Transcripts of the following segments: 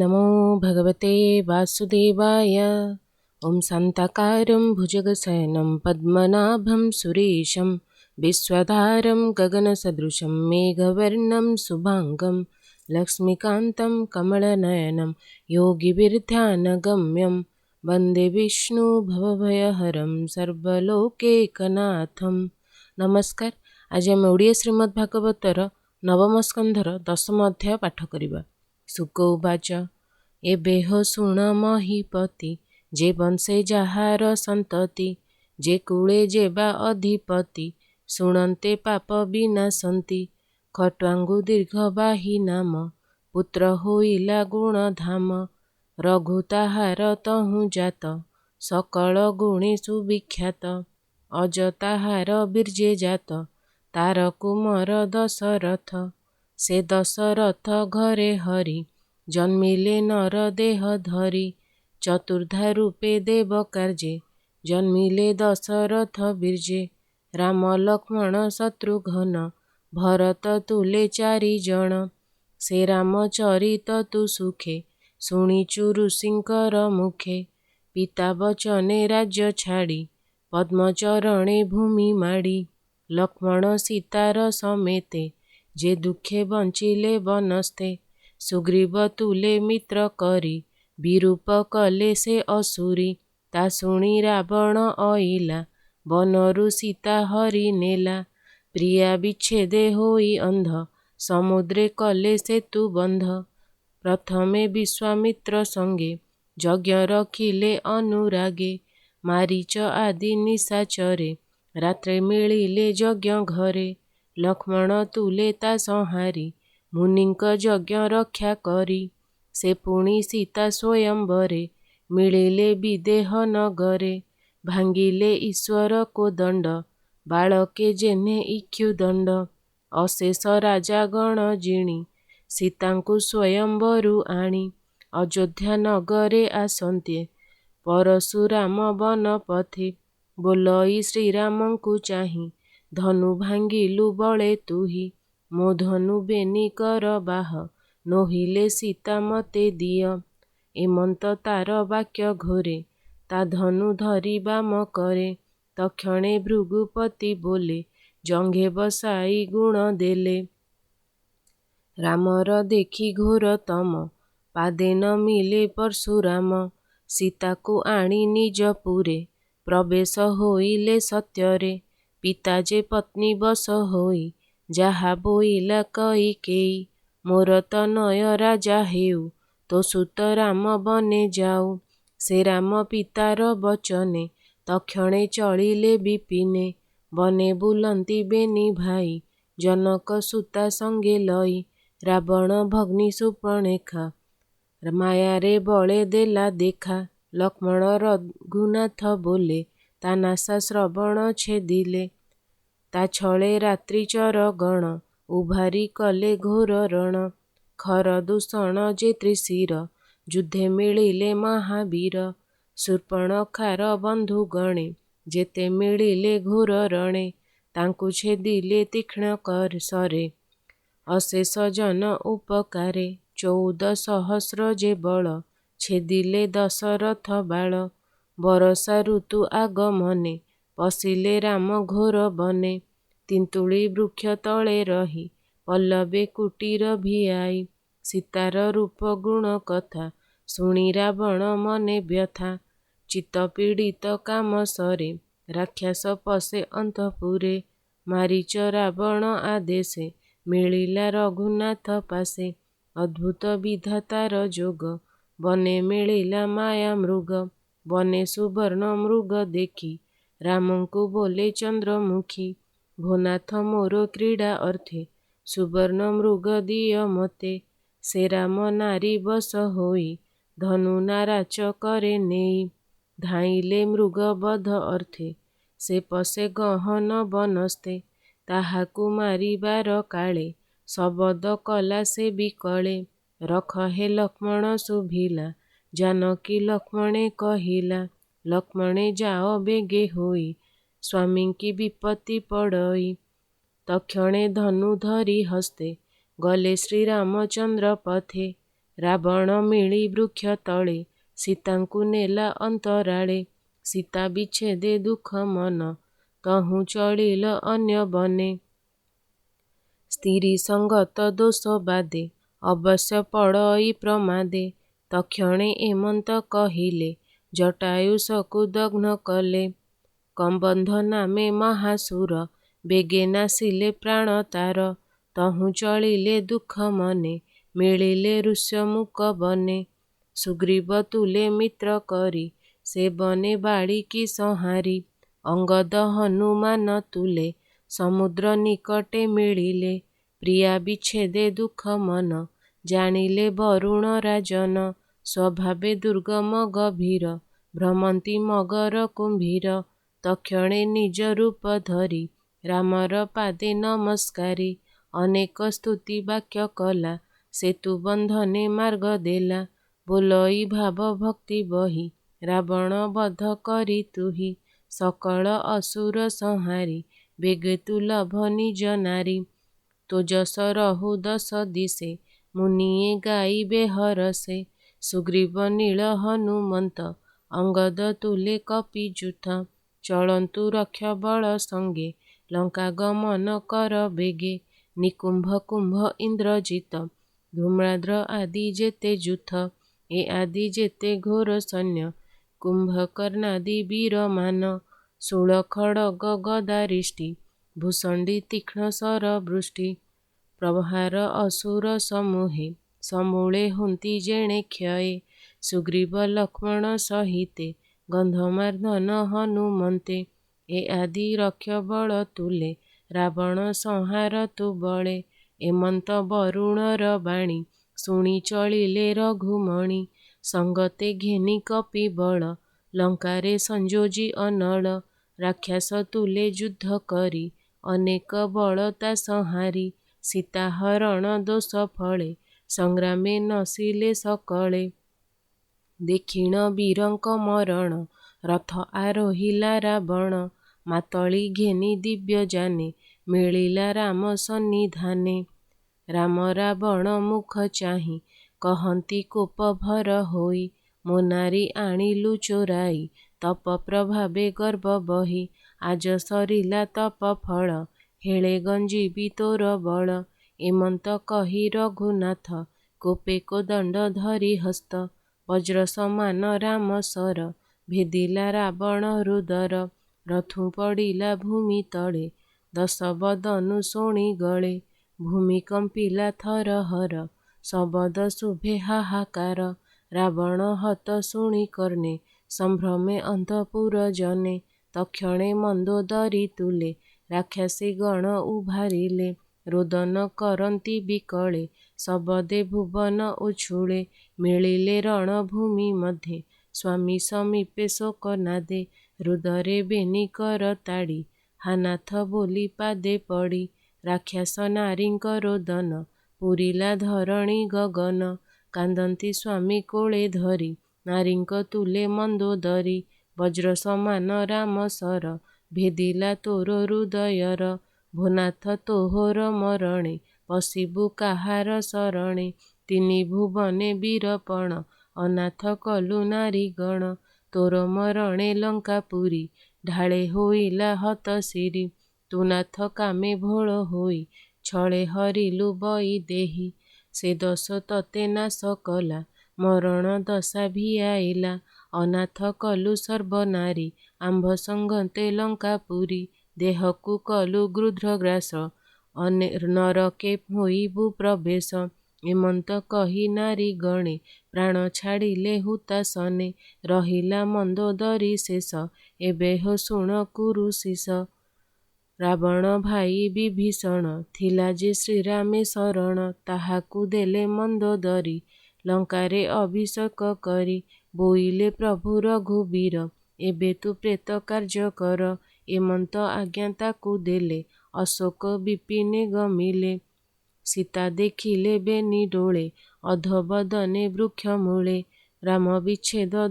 नमो भगवते वासुदेवाय। ॐ शान्ताकारं भुजगशयनं पद्मनाभं सुरेशं विश्वधारं गगनसदृशं मेघवर्णं शुभाङ्गं लक्ष्मीकान्तं कमलनयनं योगिविर्ध्यानगम्यं वन्दे विष्णु भवभयहरं सर्वलोकैकनाथं। नमस्कार। आज आम ओडिया श्रीमद् भागवतर नवम स्कंधर दशम अध्याय पाठ करिबा। शुक उवाच एबे हो शुण महीपति जे वंशे जाहार संतति जे कूले जेबा अधिपति शुणन्ते पाप विनाशन्ति खट्वांगु दीर्घबाही नाम पुत्र होइला गुणधाम रघु ताहार तहु जात सकल गुणे सुविख्यात अज ताहार बीर्जे जात तार कुमार दशरथ से दशरथ घरे हरि जन्मिले नर देह धरि चतुर्धा रूपे देव कार्ये जन्मिले दशरथ बीर्जे राम लक्ष्मण शत्रुघ्न भरत तुले चारि जन से राम चरित तु सुखे शुणिचु ऋषिंकर मुखे पिता वचने राज्य छाड़ी पद्मचरणे भूमि माड़ी लक्ष्मण सीतार समेते जे दुखे बंचिले बनस्ते सुग्रीव तुले मित्र करी विरूप कले से असुरी ता शुणी रावण अइला बनरु सीता हरि नेला प्रिया विच्छेदे होई अंध समुद्रे कले सेतु बंध प्रथमे विश्वामित्र संगे यज्ञ रखिले अनुरागे मारीच आदि निशाचरे रात्रे मिलिले यज्ञ घरे लक्ष्मण तुले ता संहारी मुनिंक यज्ञ रक्षा करी से पुणी सीता स्वयंवरे मिलिले विदेह नगरे भांगिले ईश्वर को दंड बालके जेने इक्षुदंड अशेष राजा गण जिणी सीतांकु स्वयंवरु आणी अयोध्या नगरे आसन्ते परशुराम वन पथे बोलई श्रीरामंकु चाही धनु भांगिलु बळे तुही मो धनु बेनी कर बाह नोहिले सीता मते दिय एमंत तार वाक्य घोरे ता धनु धरी बाम करे तक्षणे भृगुपति बोले जंघे बसाई गुण देले रामर देखी घोर तम पादे न मिले परशुराम सीता को आणी निज पुरे प्रवेश होइले सत्यरे पिता जे पत्नी बस होई जाहा बोइला कइकेई मोर तनय राजा हेउ तो सुत राम बने जाऊ से राम पितार बचने तक्षणे चलिले विपिने बने बुलंती बेनी भाई जनक सुता संगे लई रावण भग्नि सुपर्णेखा माया रे बळे देला देखा लक्ष्मण रघुनाथ बोले ता नासा श्रवण छेदिले ता छळे रात्रिचर गण उभारी कले घोर रण खर दूषण जे त्रिशिर युद्धे मिलिले महावीर शूर्पणखार बंधु गणे जेते मिलिले घोर रणे तांकु छेदिले तीक्ष्ण कर सरे अशेष जन उपकारे 14 सहस्र जे बळ छेदिले दशरथ बाळ बरसा ऋतु आगमने पशिले राम घोर बने तिंतुली वृक्ष तले रही पल्लवे कुटीर भिआई सीतार रूप गुण कथा शुणी रावण मने व्यथा चित्त पीड़ित काम सरे राक्षस पशे अंतपुरे मारीच रावण आदेशे मिलिला रघुनाथ पासे अद्भुत विधातार जोग बने मिलिला माया मृग बने सुवर्ण मृग देखी रामंकु बोले चंद्रमुखी भोनाथ मोर क्रीड़ा अर्थे सुवर्ण मृग दिय मते से राम नारी बस होई धनु नाराच करे नेई धाइले मृग बध अर्थे से पशे गहन बनस्ते ताहाकु मारिबार काले शबद कला से बिकले रख हे लक्ष्मण शुभिला जानकी लक्ष्मणे कहिला लक्ष्मणे जाओ बेगे होई स्वामी की विपत्ति पड़ई तक्षणे धनु धरी हस्ते गले श्रीरामचंद्र पथे ରାବଣ ମିଳି ବୃକ୍ଷ ତଳେ, ସୀତାଙ୍କୁ ନେଲା ଅନ୍ତରାଳେ। ସୀତା ବିଚ୍ଛେଦେ ଦୁଃଖ ମନ, ତହୁଁ ଚଳିଲ ଅନ୍ୟ ବନେ। ସ୍ତ୍ରୀ ସଙ୍ଗତ ଦୋଷ ବାଦେ, ଅବଶ୍ୟ ପଡ଼ଇ ପ୍ରମାଦେ। ତକ୍ଷଣେ ଏମନ୍ତ କହିଲେ, ଜଟାୟୁଷକୁ ଦଗ୍ନ କଲେ। କମ୍ବନ୍ଧ ନାମେ ମହାସୁର, ବେଗେ ନାସିଲେ ପ୍ରାଣ ତାର। ତହୁଁ ଚଳିଲେ ଦୁଃଖ ମନେ, ମିଳିଲେ ଋଷ୍ୟମୂକ ବନେ। ସୁଗ୍ରୀବ ତୁଲେ ମିତ୍ର କରି, ସେ ବନେ ବାଳିକି ସଂହାରି। ଅଙ୍ଗଦ ହନୁମାନ ତୁଲେ, ସମୁଦ୍ର ନିକଟେ ମିଳିଲେ। ପ୍ରିୟା ବିଚ୍ଛେଦେ ଦୁଃଖ ମନ, ଜାଣିଲେ ବରୁଣ ରାଜନ। ସ୍ୱଭାବେ ଦୁର୍ଗମ ଗଭୀର, ଭ୍ରମନ୍ତି ମଗର କୁମ୍ଭୀର। ତକ୍ଷଣେ ନିଜ ରୂପ ଧରି, ରାମର ପାଦେ ନମସ୍କାରି। ଅନେକ ସ୍ତୁତି ବାକ୍ୟ କଲା, ସେତୁ ବନ୍ଧନେ ମାର୍ଗ ଦେଲା। ବୋଲଇ ଭାବ ଭକ୍ତି ବହି, ରାବଣ ବଧ କରି ତୁହି। ସକଳ ଅସୁର ସଂହାରି, ବେଗେ ତୁ ଲଭ ନିଜ ନାରୀ। ତୋ ଯଶ ରହୁ ଦଶ ଦିଶେ, ମୁନିଏ ଗାଇବେ ହରଷେ। ସୁଗ୍ରୀବ ନୀଳ ହନୁମନ୍ତ, ଅଙ୍ଗଦ ତୁଲେ କପିଯୂଥ। ଚଳନ୍ତୁ ରକ୍ଷ ବଳ ସଙ୍ଗେ, ଲଙ୍କା ଗମନ କର ବେଗେ। ନିକୁମ୍ଭ କୁମ୍ଭ ଇନ୍ଦ୍ରଜିତ, ଧୂମ୍ରାଦ୍ର ଆଦି ଯେତେ ଯୂଥ। ଏ ଆଦି ଯେତେ ଘୋର ସୈନ୍ୟ, କୁମ୍ଭକର୍ଣ୍ଣାଦି ବୀରମାନ। ଶୂଳ ଖଡ଼ଗ ଗଦାରିଷ୍ଟି, ଭୂଷଣ୍ଡି ତୀକ୍ଷ୍ଣ ଶର ବୃଷ୍ଟି। ପ୍ରହାର ଅସୁର ସମୂହେ, ସମୂଳେ ହୁନ୍ତି ଯେଣେ କ୍ଷୟେ। ସୁଗ୍ରୀବ ଲକ୍ଷ୍ମଣ ସହିତେ, ଗନ୍ଧମାର୍ଦ୍ଦନ ହନୁମନ୍ତେ। ଏ ଆଦି ରକ୍ଷ ବଳ ତୁଲେ, ରାବଣ ସଂହାର ତୁ ବଳେ। ଏମନ୍ତ ବରୁଣର ବାଣୀ, ଶୁଣି ଚଳିଲେ ରଘୁମଣି। ସଙ୍ଗତେ ଘେନି କପି ବଳ, ଲଙ୍କାରେ ସଂଯୋଜି ଅନଳ। ରାକ୍ଷସ ତୁଲେ ଯୁଦ୍ଧ କରି, ଅନେକ ବଳ ତା ସଂହାରି। ସୀତା ହରଣ ଦୋଷ ଫଳେ, ସଂଗ୍ରାମେ ନସିଲେ ସକଳେ। ଦେଖିଣ ବୀରଙ୍କ ମରଣ, ରଥ ଆରୋହିଲା ରାବଣ। ମାତଳି ଘେନି ଦିବ୍ୟ ଯାନେ, ମିଳିଲା ରାମ ସନ୍ନିଧାନେ। ରାମ ରାବଣ ମୁଖ ଚାହିଁ, କହନ୍ତି କୋପ ଭର ହୋଇ। ମୋ ନାରୀ ଆଣିଲୁ ଚୋରାଇ, ତପ ପ୍ରଭାବେ ଗର୍ବ ବହି। ଆଜ ସରିଲା ତପ ଫଳ, ହେଳେ ଗଞ୍ଜିବି ତୋର ବଳ। ଏମନ୍ତ କହି ରଘୁନାଥ, କୋପେ କୋଦଣ୍ଡ ଧରି ହସ୍ତ। ବଜ୍ର ସମାନ ରାମ ଶର, ଭେଦିଲା ରାବଣ ହୃଦର। ରଥୁ ପଡ଼ିଲା ଭୂମି ତଳେ, ଦଶବଦନୁ ଶୁଣି ଗଳେ। ଭୂମି କମ୍ପିଲା ଥରହର, ଶବଦ ଶୁଭେ ହାହାକାର। ରାବଣ ହତ ଶୁଣି କର୍ଣ୍ଣେ, ସମ୍ଭ୍ରମେ ଅନ୍ତଃପୁର ଜନେ। ତକ୍ଷଣେ ମନ୍ଦୋଦରୀ ତୁଲେ, ରାକ୍ଷସୀ ଗଣ ଉଭାରିଲେ। ରୋଦନ କରନ୍ତି ବିକଳେ, ଶବଦେ ଭୁବନ ଉଛୁଳେ। ମିଳିଲେ ରଣଭୂମି ମଧ୍ୟେ, ସ୍ୱାମୀ ସମୀପେ ଶୋକ ନାଦେ। ହୃଦରେ ବେନି କର ତାଡ଼ି, ହାନାଥ ବୋଲି ପାଦେ ପଡ଼ି। ରାକ୍ଷସ ନାରୀଙ୍କ ରୋଦନ, ପୂରିଲା ଧରଣୀ ଗଗନ। କାନ୍ଦନ୍ତି ସ୍ୱାମୀ କୋଳେ ଧରି, ନାରୀଙ୍କ ତୁଲେ ମନ୍ଦୋଦରୀ। ବଜ୍ର ସମାନ ରାମ ଶର, ଭେଦିଲା ତୋର ହୃଦୟର। ଭୋନାଥ ତୋହର ମରଣେ, ପଶିବୁ କାହାର ଶରଣେ। ତିନି ଭୁବନେ ବୀରପଣ, ଅନାଥ କଲୁ ନାରୀଗଣ। ତୋର ମରଣେ ଲଙ୍କାପୁରୀ, ଢାଳେ ହୋଇଲା ହତ ଶିରୀ। ତୁ ନାଥ କାମେ ଭୋଳ ହୋଇ, ଛଳେ ହରିଲୁ ବୈଦେହୀ। ସେ ଦୋଷ ତତେ ନାଶ କଲା, ମରଣ ଦଶା ଭିଆଇଲା। ଅନାଥ କଲୁ ସର୍ବନାରୀ, ଆମ୍ଭ ସଙ୍ଗତେ ଲଙ୍କାପୁରୀ। ଦେହକୁ କଲୁ ଗୃଧ୍ର ଗ୍ରାସ, ନରକେ ହୋଇବୁ ପ୍ରବେଶ। ଏମନ୍ତ କହି ନାରୀ ଗଣେ, ପ୍ରାଣ ଛାଡ଼ିଲେ ହୁତାସନେ। ରହିଲା ମନ୍ଦୋଦରୀ ଶେଷ, ଏବେ ହୋ ଶୁଣ କୁରୁ ଶୀଷ। ରାବଣ ଭାଇ ବିଭୀଷଣ, ଥିଲା ଯେ ଶ୍ରୀରାମେ ଶରଣ। ତାହାକୁ ଦେଲେ ମନ୍ଦୋଦରୀ, ଲଙ୍କାରେ ଅଭିଷେକ କରି। ବୋଇଲେ ପ୍ରଭୁ ରଘୁବୀର, ଏବେ ତୁ ପ୍ରେତ କାର୍ଯ୍ୟ କର। ଏମନ୍ତ ଆଜ୍ଞା ତାକୁ ଦେଲେ, ଅଶୋକ ବିପିନେ ଗମିଲେ। ସୀତା ଦେଖିଲେ ବେନି ଡୋଳେ, ଅଧୋବଦନେ ବୃକ୍ଷ ମୂଳେ। ରାମ ବିଚ୍ଛେଦ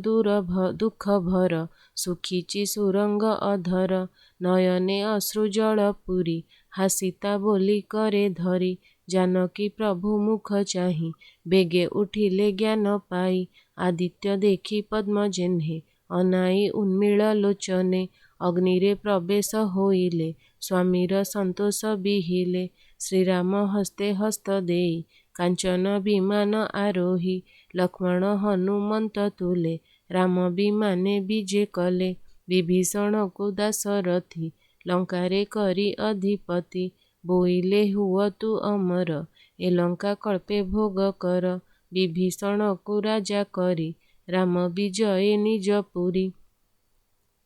ଦୁଃଖ ଭର, ଶୁଖିଚି ସୁରଙ୍ଗ ଅଧର। ନୟନେ ଅଶ୍ରୁ ଜଳ ପୂରି, ହାସିତା ବୋଲି କରେ ଧରି। ଜାନକୀ ପ୍ରଭୁ ମୁଖ ଚାହିଁ ବେଗେ ଉଠିଲେ ଜ୍ଞାନ ପାଇ। ଆଦିତ୍ୟ ଦେଖି ପଦ୍ମ ଜେହ୍ନେ ଅନାଇ ଉନ୍ମୀଳ ଲୋଚନେ। ଅଗ୍ନିରେ ପ୍ରବେଶ ହୋଇଲେ ସ୍ୱାମୀର ସନ୍ତୋଷ ବିହିଲେ। ଶ୍ରୀରାମ ହସ୍ତେ ହସ୍ତ ଦେଇ କାଞ୍ଚନ ବିମାନ ଆରୋହୀ। ଲକ୍ଷ୍ମଣ ହନୁମନ୍ତ ତୁଲେ ରାମ ବିମାନେ ବିଜେ କଲେ। ବିଭୀଷଣକୁ ଦାଶରଥି ଲଙ୍କାରେ କରି ଅଧିପତି। ବୋଇଲେ ହୁଅ ତୁ ଅମର ଏ ଲଙ୍କା କଳ୍ପେ ଭୋଗ କର। ବିଭୀଷଣକୁ ରାଜା କରି ରାମ ବିଜୟେ ନିଜ ପୁରୀ।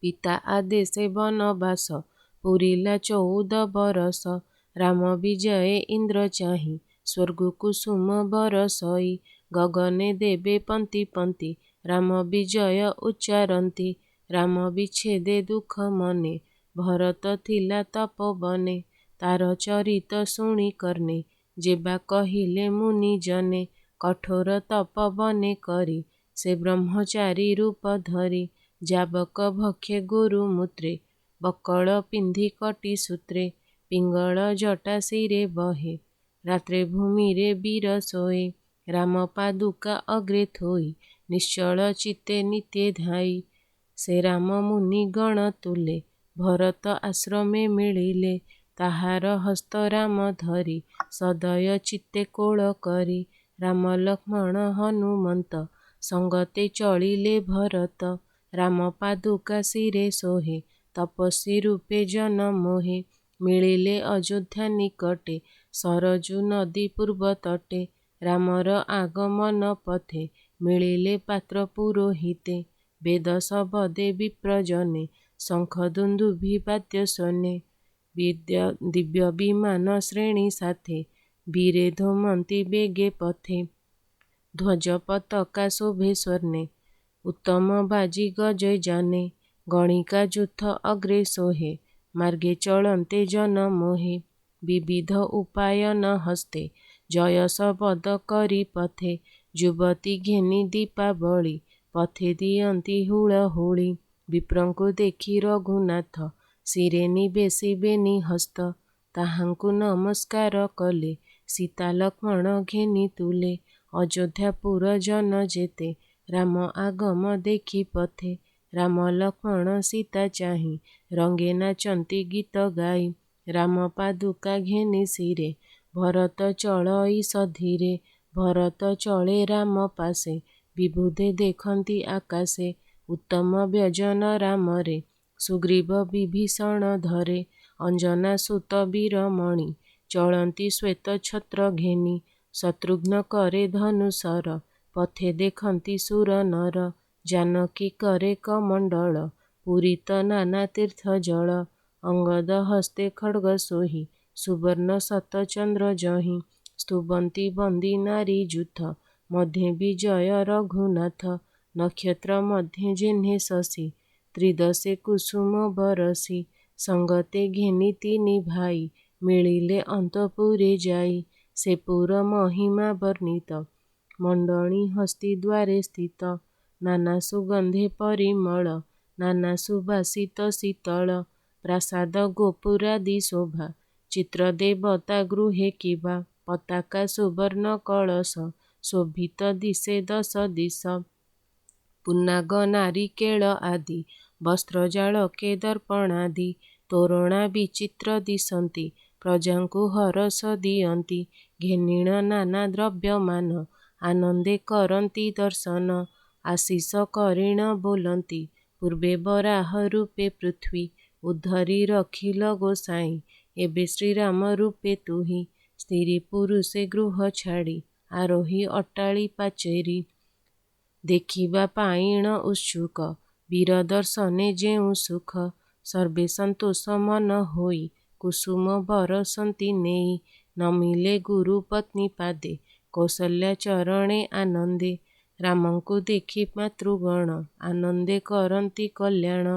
ପିତା ଆଦେଶେ ବନବାସ ପୁରିଲା 14 ବରଷ। ରାମ ବିଜୟେ ଇନ୍ଦ୍ର ଚାହିଁ ସ୍ୱର୍ଗୁ କୁସୁମ ବରଷଇ। ଗଗନେ ଦେବେ ପନ୍ତି ପନ୍ତି ରାମ ବିଜୟ ଉଚ୍ଚାରନ୍ତି। ରାମ ବିଚ୍ଛେଦେ ଦୁଃଖ ମନେ ଭରତ ଥିଲା ତପୋବନେ। ତାର ଚରିତ ଶୁଣି କର୍ଣ୍ଣେ ଯେବା କହିଲେ ମୁନି ଜନେ। କଠୋର ତପ ବନେ କରି ସେ ବ୍ରହ୍ମଚାରୀ ରୂପ ଧରି। ଯାବକ ଭକ୍ଷେ ଗୋରୁ ମୂତ୍ରେ ବକଳ ପିନ୍ଧି କଟି ସୂତ୍ରେ। ପିଙ୍ଗଳ ଜଟା ଶିରେ ବହେ ରାତ୍ରେ ଭୂମିରେ ବୀର ଶୋଏ। ରାମ ପାଦୁକା ଅଗ୍ରେ ଥୋଇ ନିଶ୍ଚଳ ଚିତ୍ତେ ନିତ୍ୟେ ଧାଇ। ସେ ରାମ ମୁନି ଗଣ ତୁଲେ ଭରତ ଆଶ୍ରମେ ମିଳିଲେ। ତାହାର ହସ୍ତ ରାମ ଧରି ସଦୟ ଚିତ୍ତେ କୋଳ କରି। ରାମ ଲକ୍ଷ୍ମଣ ହନୁମନ୍ତ ସଙ୍ଗତେ ଚଳିଲେ ଭରତ। ରାମ ପାଦୁକା ଶିରେ ଶୋହେ ତପସ୍ୱୀ ରୂପେ ଜନ ମୋହେ। ମିଳିଲେ ଅଯୋଧ୍ୟା ନିକଟେ ସରଜୁ ନଦୀ ପୂର୍ବ ତଟେ। ରାମର ଆଗମନ ପଥେ ମିଳିଲେ ପାତ୍ର ପୁରୋହିତେ। ବେଦ ଶବଦେ ବିପ୍ରଜନେ ଶଙ୍ଖ ଦୁନ୍ଦୁଭି ବାଦ୍ୟ ସ୍ୱନେ। ଦିବ୍ୟ ବିମାନ ଶ୍ରେଣୀ ସାଥେ ବୀରେ ଧୂମନ୍ତି ବେଗେ ପଥେ। ଧ୍ୱଜ ପତାକା ଶୋଭେ ସ୍ୱର୍ଣ୍ଣେ ଉତ୍ତମ ବାଜି ଗଜେ ଯାନେ। ଗଣିକା ଯୂଥ ଅଗ୍ରେ ଶୋହେ ମାର୍ଗେ ଚଳନ୍ତେ ଜନ ମୋହେ। ବିବିଧ ଉପାୟନ ହସ୍ତେ ଜୟ ଶବଦ କରି ପଥେ। ଯୁବତୀ ଘେନି ଦୀପାବଳି ପଥେ ଦିଅନ୍ତି ହୁଳହୁଳି। ବିପ୍ରଙ୍କୁ ଦେଖି ରଘୁନାଥ ଶିରେ ନିବେଶିବେନି ହସ୍ତ। ତାହାଙ୍କୁ ନମସ୍କାର କଲେ ସୀତା ଲକ୍ଷ୍ମଣ ଘେନି ତୁଲେ। ଅଯୋଧ୍ୟାପୁର ଜନ ଯେତେ ରାମ ଆଗମ ଦେଖି ପଥେ। ରାମ ଲକ୍ଷ୍ମଣ ସୀତା ଚାହିଁ ରଙ୍ଗେ ନାଚନ୍ତି ଗୀତ ଗାଇ। ରାମ ପାଦୁକା ଘେନି ଶିରେ ଭରତ ଚଳଇ ସଧୀରେ। ଭରତ ଚଳେ ରାମ ପାଶେ ବିବୁଧେ ଦେଖନ୍ତି ଆକାଶେ। ଉତ୍ତମ ବ୍ୟଜନ ରାମରେ ସୁଗ୍ରୀବ ବିଭୀଷଣ ଧରେ। ଅଞ୍ଜନା ସୁତ ବୀରମଣି ଚଳନ୍ତି ଶ୍ୱେତ ଛତ୍ର ଘେନି। ଶତ୍ରୁଘ୍ନ କରେ ଧନୁଶର ପଥେ ଦେଖନ୍ତି ସୁର ନର। ଜାନକୀ କରେ କମଣ୍ଡଳ ପୂରିତ ନାନା ତୀର୍ଥ ଜଳ। ଅଙ୍ଗଦ ହସ୍ତେ ଖଡ୍ଗ ସୋହି ସୁବର୍ଣ୍ଣ ଶତ ଚନ୍ଦ୍ର ଯହିଁ। ସ୍ତୁବନ୍ତି ବନ୍ଦୀ ନାରୀ ଯୂଥ ମଧ୍ୟେ ବିଜୟ ରଘୁନାଥ। ନକ୍ଷତ୍ର ମଧ୍ୟେ ଜେହ୍ନେ ଶଶୀ ତ୍ରିଦଶେ କୁସୁମ ବରଷି। ସଙ୍ଗତେ ଘେନି ତିନି ଭାଇ ମିଳିଲେ ଅନ୍ତପୁରେ ଯାଇ। ସେ ପୁର ମହିମା ବର୍ଣ୍ଣିତ ମଣ୍ଡଣି ହସ୍ତି ଦ୍ୱାରେ ସ୍ଥିତ। ନାନା ସୁଗନ୍ଧେ ପରିମଳ ନାନା ସୁବାସିତ ଶୀତଳ। ପ୍ରାସାଦ ଗୋପୁରାଦି ଶୋଭା ଚିତ୍ର ଦେବତା ଗୃହେ କିବା। ପତାକା ସୁବର୍ଣ୍ଣ କଳସ ଶୋଭିତ ଦିଶେ ଦଶ ଦିଶ। ପୁନ୍ନାଗ ନାରିକେଳ ଆଦି ବସ୍ତ୍ର ଜାଳକେ ଦର୍ପଣାଦି। ତୋରଣା ବିଚିତ୍ର ଦିଶନ୍ତି ପ୍ରଜାଙ୍କୁ ହରଷ ଦିଅନ୍ତି। ଘେନିଣ ନାନା ଦ୍ରବ୍ୟମାନ ଆନନ୍ଦେ କରନ୍ତି ଦର୍ଶନ। ଆଶିଷ କରିଣ ବୋଲନ୍ତି ପୂର୍ବେ ବରାହ ରୂପେ ପୃଥ୍ୱୀ। ଉଦ୍ଧରି ରଖିଲ ଗୋସାଇଁ ଏବେ ଶ୍ରୀରାମ ରୂପେ ତୁହି। ସ୍ତ୍ରୀ ପୁରୁଷେ ଗୃହ ଛାଡ଼ି ଆରୋହୀ ଅଟ୍ଟାଳି ପାଚେରୀ। ଦେଖିବା ପାଇଣ ଉତ୍ସୁକ ବୀର ଦର୍ଶନେ ଯେଉଁ ସୁଖ। ସର୍ବେ ସନ୍ତୋଷ ମନ ହୋଇ କୁସୁମ ବରଷନ୍ତି ନେଇ। ନମିଲେ ଗୁରୁ ପତ୍ନୀ ପାଦେ କୌଶଲ୍ୟା ଚରଣେ ଆନନ୍ଦେ। ରାମଙ୍କୁ ଦେଖି ମାତୃଗଣ ଆନନ୍ଦେ କରନ୍ତି କଲ୍ୟାଣ।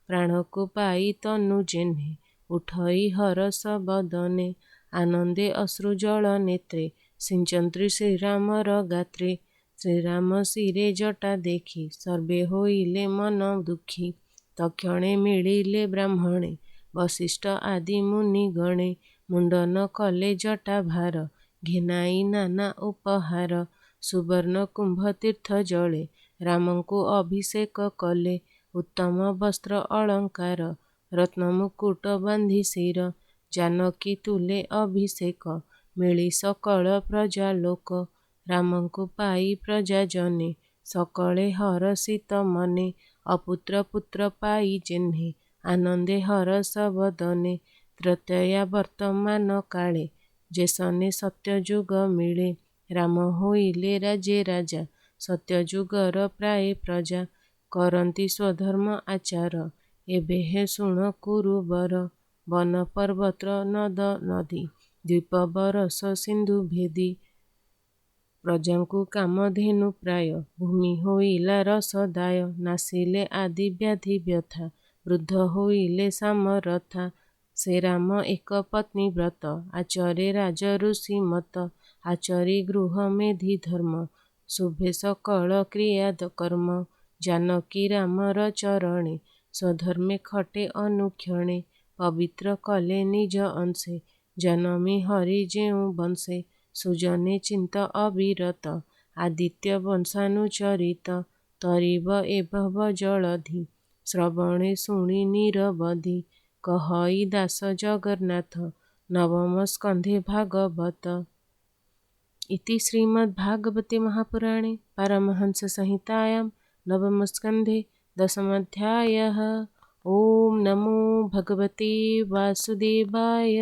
ପ୍ରାଣକୁ ପାଇ ତନୁ ଜେହ୍ନେ ଉଠଇ ହରଷ ବଦନେ। ଆନନ୍ଦେ ଅଶ୍ରୁ ଜଳ ନେତ୍ରେ ସିଞ୍ଚନ୍ତି ଶ୍ରୀରାମର ଗାତ୍ରେ। ଶ୍ରୀରାମ ଶିରେ ଜଟା ଦେଖି ସର୍ବେ ହୋଇଲେ ମନ ଦୁଃଖୀ। ତକ୍ଷଣେ ମିଳିଲେ ବ୍ରାହ୍ମଣେ ବଶିଷ୍ଠ ଆଦି ମୁନି ଗଣେ। ମୁଣ୍ଡନ କଲେ ଜଟା ଭାର ଘେନାଇ ନାନା ଉପହାର। ସୁବର୍ଣ୍ଣ କୁମ୍ଭ ତୀର୍ଥ ଜଳେ ରାମଙ୍କୁ ଅଭିଷେକ କଲେ। ଉତ୍ତମ ବସ୍ତ୍ର ଅଳଙ୍କାର ରତ୍ନ ମୁକୁଟ ବାନ୍ଧି ଶିର। ଜାନକୀ ତୁଲେ ଅଭିଷେକ ମିଳି ସକଳ ପ୍ରଜା ଲୋକ। ରାମଙ୍କୁ ପାଇ ପ୍ରଜା ଜନେ ସକଳେ ହରଷିତ ମନେ। ଅପୁତ୍ର ପୁତ୍ର ପାଇ ଯେହ୍ନେ ଆନନ୍ଦେ ହରଷ ବଦନେ। ତ୍ରେତୟା ବର୍ତ୍ତମାନ କାଳେ ଯେସନେ ସତ୍ୟଯୁଗ ମିଳେ। ରାମ ହୋଇଲେ ରାଜେ ରାଜା ସତ୍ୟଯୁଗର ପ୍ରାଏ ପ୍ରଜା। କରନ୍ତି ସ୍ୱଧର୍ମ ଆଚାର ଏବେ ହେ ଶୁଣ କୁରୁବର। ବନ ପର୍ବତ ନଦ ନଦୀ ଦ୍ୱୀପ ବରଷ ସିନ୍ଧୁ ଭେଦି। ପ୍ରଜାଙ୍କୁ କାମଧେନୁ ପ୍ରାୟ ଭୂମି ହୋଇଲା ରସଦାୟ। ନାସିଲେ ଆଦି ବ୍ୟାଧି ବ୍ୟଥା ବୃଦ୍ଧ ହୋଇଲେ ସାମରଥା। ସେ ରାମ ଏକ ପତ୍ନୀ ବ୍ରତ ଆଚରେ ରାଜ ଋଷି ମତ। ଆଚରି ଗୃହ ମେଧି ଧର୍ମ ଶୁଭେ ସକଳ କ୍ରିୟା କର୍ମ। ଜାନକୀ ରାମର ଚରଣେ ସ୍ୱଧର୍ମେ ଖଟେ ଅନୁକ୍ଷଣେ। ପବିତ୍ର କଲେ ନିଜ ଅଂଶେ ଜନମି ହରି ଯେଉଁ ବଂଶେ। ସୁଜନେ ଚିନ୍ତ ଅବିରତ ଆଦିତ୍ୟ ବଂଶାନୁଚରିତ। ତରିବ ଏ ଭବ ଜଳଧି ଶ୍ରବଣେ ଶୁଣି ନିରବଧି। କହଇ ଦାସ ଜଗନ୍ନାଥ ନବମ ସ୍କନ୍ଧେ ଭାଗବତ। ଇତି ଶ୍ରୀମଦ୍ଭାଗବତେ ମହାପୁରାଣେ ପାରମହଂସ ସଂହିତାୟାं ନବମସ୍କନ୍ଧେ ଦଶମୋଧ୍ୟାୟः। ଓಂ ନମୋ ଭଗବତେ वासुदेवाय।